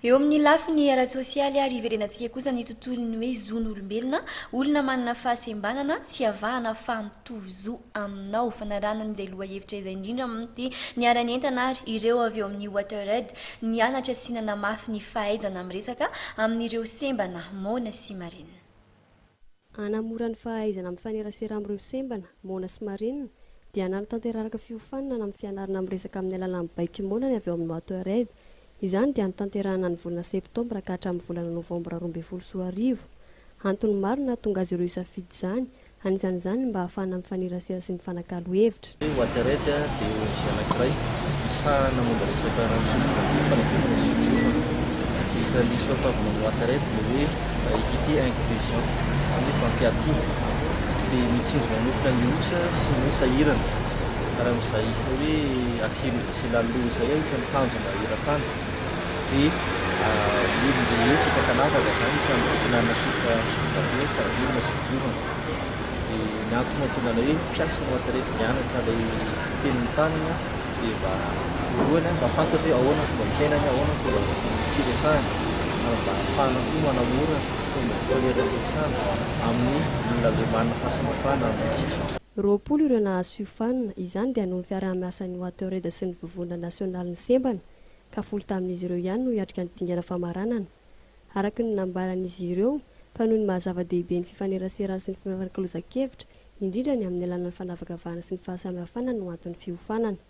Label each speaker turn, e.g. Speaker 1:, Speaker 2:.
Speaker 1: eo amin'ny lafiny ara-tsosialy ary iverenantsika kosa ny tontolony hoe zon'olombelona olona manana fahasembanana tsy avahana fa mitovy zo aminao fanaranana izay loha hevitra izay indrindra amin'ity niarany entana ary ireo avy eo amin'ny Watered nianatra sinana mafy ny fahaizana amin'ny resaka amin'ireo sembana Mona sy Marina.
Speaker 2: Anamora ny fahaizana amin'ny fanerasera amin'ireo sembana Mona sy Marina dia nanatanteraka fiofanana amin'ny fianarana amin'ny resaka amin'ny alalan'ny baikimona ny avy eo amin'ny Watered. Izany dia nitanterahana ny volana septambra ka hatramin'ny volana novambra 2021. Antony maro nahatonga azy ireo isafidy izany, anisan'izany mba ahafahana mifanerasera sy mifanakalo hevitra.
Speaker 3: Watered dia ONG anankiray misahana momba resaka fanadinana isan'ny soatavana Watered dia hoe equité inclusion amin'ny fampiadiana dia mitsinjo manomboka ny osa sy ny sahirana raha amin'izay isa hoe sy lalloha izay isan'ny tanjona eran-tany dia ny rehetra tsakanavaka zany isan'ny fihinanana sotabe sarabirina sy fidiovana dia ny antony mahatonga hoe mpiasa ny Watered mianatra ilay tenin'ny tanana dia mba voalohany mba fantatra hoe ahoana fomba misainany ahoana fomba firesahany mba ahafahana koa manamora fomba fanerasana amin'ny olona le manana fahasamafana amintsika.
Speaker 2: Roapolo ireo nahazo fiofanana, izany dia noho ny fiaraha-miasan'ny Watered sy ny vovonana nasionaly ny sembana ka folo tamin'izy ireo ihany no hiatrika ny dingana famaranana. Araka ny nambaran'izy ireo fa noho ny mahazava-dehibe ny fifaneraserana sy ny fifankalozan-kevitra indrindra ny amin'ny alalan'ny fanavakavahana sy ny fahasamihafana no antony fiofanana.